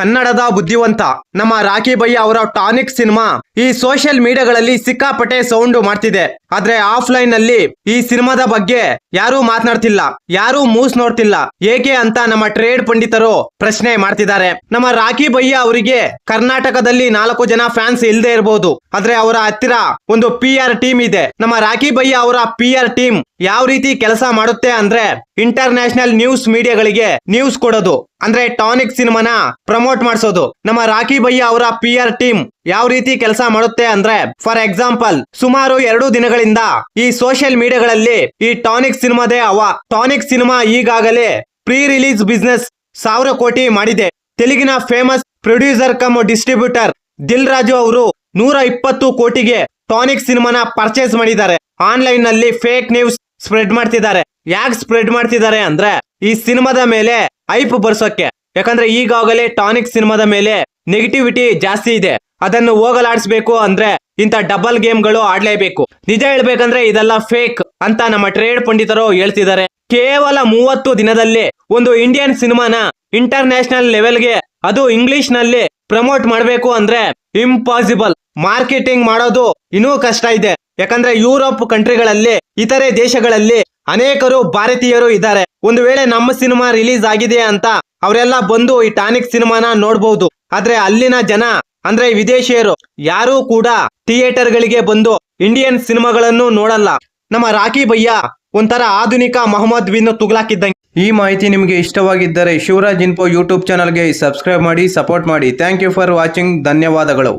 ಕನ್ನಡದ ಬುದ್ಧಿವಂತ ನಮ್ಮ ರಾಖಿ ಭಯ್ಯ ಅವರ ಟಾನಿಕ್ ಸಿನಿಮಾ ಈ ಸೋಷಿಯಲ್ ಮೀಡಿಯಾಗಳಲ್ಲಿ ಸಿಕ್ಕಾಪಟ್ಟೆ ಸೌಂಡ್ ಮಾಡ್ತಿದೆ. ಆದ್ರೆ ಆಫ್ಲೈನ್ ನಲ್ಲಿ ಈ ಸಿನಿಮಾದ ಬಗ್ಗೆ ಯಾರೂ ಮಾತನಾಡ್ತಿಲ್ಲ, ಯಾರೂ ಮೂಸ್ ನೋಡ್ತಿಲ್ಲ. ಏಕೆ ಅಂತ ನಮ್ಮ ಟ್ರೇಡ್ ಪಂಡಿತರು ಪ್ರಶ್ನೆ ಮಾಡ್ತಿದ್ದಾರೆ. ನಮ್ಮ ರಾಖಿ ಭಯ್ಯ ಅವರಿಗೆ ಕರ್ನಾಟಕದಲ್ಲಿ 4 ಜನ ಫ್ಯಾನ್ಸ್ ಇಲ್ಲದೆ ಇರಬಹುದು, ಆದ್ರೆ ಅವರ ಹತ್ತಿರ ಒಂದು PR ಟೀಮ್ ಇದೆ. ನಮ್ಮ ರಾಖಿ ಭಯ್ಯ ಅವರ PR ಟೀಮ್ ಯಾವ ರೀತಿ ಕೆಲಸ ಮಾಡುತ್ತೆ ಅಂದ್ರೆ ಇಂಟರ್ನ್ಯಾಷನಲ್ ನ್ಯೂಸ್ ಮೀಡಿಯಾಗಳಿಗೆ ನ್ಯೂಸ್ ಕೊಡೋದು, ಅಂದ್ರೆ ಟಾನಿಕ್ ಸಿನಿಮಾನ ಪ್ರಮೋಟ್ ಮಾಡಿಸೋದು. ನಮ್ಮ ರಾಖಿ ಭಯ್ಯ ಅವರ PR ಟೀಮ್ ಯಾವ ರೀತಿ ಕೆಲಸ ಮಾಡುತ್ತೆ ಅಂದ್ರೆ, ಫಾರ್ ಎಕ್ಸಾಂಪಲ್ ಸುಮಾರು 2 ದಿನಗಳಿಂದ ಈ ಸೋಷಿಯಲ್ ಮೀಡಿಯಾಗಳಲ್ಲಿ ಈ ಟಾನಿಕ್ ಸಿನಿಮಾದೇ ಟಾನಿಕ್ ಸಿನಿಮಾ ಈಗಾಗಲೇ ಪ್ರೀ ರಿಲೀಸ್ ಬಿಸ್ನೆಸ್ 1000 ಕೋಟಿ ಮಾಡಿದೆ. ತೆಲುಗಿನ ಫೇಮಸ್ ಪ್ರೊಡ್ಯೂಸರ್ ಕಮ್ ಡಿಸ್ಟ್ರಿಬ್ಯೂಟರ್ ದಿಲ್ ರಾಜು ಅವರು 120 ಕೋಟಿಗೆ ಟಾನಿಕ್ ಸಿನಿಮಾನ ಪರ್ಚೇಸ್ ಮಾಡಿದ್ದಾರೆ. ಆನ್ಲೈನ್ ನಲ್ಲಿ ಫೇಕ್ ನ್ಯೂಸ್ ಸ್ಪ್ರೆಡ್ ಮಾಡ್ತಿದ್ದಾರೆ. ಯಾಕೆ ಸ್ಪ್ರೆಡ್ ಮಾಡ್ತಿದ್ದಾರೆ ಅಂದ್ರೆ ಈ ಸಿನಿಮಾದ ಮೇಲೆ ಹೈಪ್ ಬರ್ಸೋಕೆ. ಯಾಕಂದ್ರೆ ಈಗಾಗಲೇ ಟಾನಿಕ್ ಸಿನಿಮಾದ ಮೇಲೆ ನೆಗೆಟಿವಿಟಿ ಜಾಸ್ತಿ ಇದೆ. ಅದನ್ನು ಹೋಗಲಾಡಿಸಬೇಕು ಅಂದ್ರೆ ಇಂತ ಡಬಲ್ ಗೇಮ್ಗಳು ಆಡ್ಲೇಬೇಕು. ನಿಜ ಹೇಳ್ಬೇಕಂದ್ರೆ ಇದೆಲ್ಲ ಫೇಕ್ ಅಂತ ನಮ್ಮ ಟ್ರೇಡ್ ಪಂಡಿತರು ಹೇಳ್ತಿದ್ದಾರೆ. ಕೇವಲ 30 ದಿನದಲ್ಲಿ ಒಂದು ಇಂಡಿಯನ್ ಸಿನಿಮಾನ ಇಂಟರ್ನ್ಯಾಷನಲ್ ಲೆವೆಲ್ಗೆ, ಅದು ಇಂಗ್ಲಿಷ್ ನಲ್ಲಿ ಪ್ರಮೋಟ್ ಮಾಡಬೇಕು ಅಂದ್ರೆ ಇಂಪಾಸಿಬಲ್. ಮಾರ್ಕೆಟಿಂಗ್ ಮಾಡೋದು ಇನ್ನೂ ಕಷ್ಟ ಇದೆ. ಯಾಕಂದ್ರೆ ಯುರೋಪ್ ಕಂಟ್ರಿಗಳಲ್ಲಿ, ಇತರೆ ದೇಶಗಳಲ್ಲಿ ಅನೇಕರು ಭಾರತೀಯರು ಇದ್ದಾರೆ. ಒಂದು ವೇಳೆ ನಮ್ಮ ಸಿನಿಮಾ ರಿಲೀಸ್ ಆಗಿದೆ ಅಂತ ಅವರೆಲ್ಲ ಬಂದು ಈ ಟಾನಿಕ್ ಸಿನಿಮಾನ ನೋಡಬಹುದು. ಆದ್ರೆ ಅಲ್ಲಿನ ಜನ ಅಂದ್ರೆ ವಿದೇಶಿಯರು ಯಾರೂ ಕೂಡ ಥಿಯೇಟರ್ ಗಳಿಗೆ ಬಂದು ಇಂಡಿಯನ್ ಸಿನಿಮಾಗಳನ್ನು ನೋಡಲ್ಲ. ನಮ್ಮ ರಾಖಿ ಭಯ್ಯ ಒಂಥರ ಆಧುನಿಕ ಮೊಹಮ್ಮದ್ ಬಿನ್ ತುಗ್ಲಕ್ ಇದ್ದಂಗೆ. ಈ ಮಾಹಿತಿ ನಿಮಗೆ ಇಷ್ಟವಾಗಿದ್ದರೆ ಶಿವರಾಜ್ ಇನ್ಫೋ ಯೂಟ್ಯೂಬ್ ಚಾನಲ್ಗೆ ಸಬ್ಸ್ಕ್ರೈಬ್ ಮಾಡಿ, ಸಪೋರ್ಟ್ ಮಾಡಿ. Thank you for watching. ಧನ್ಯವಾದಗಳು.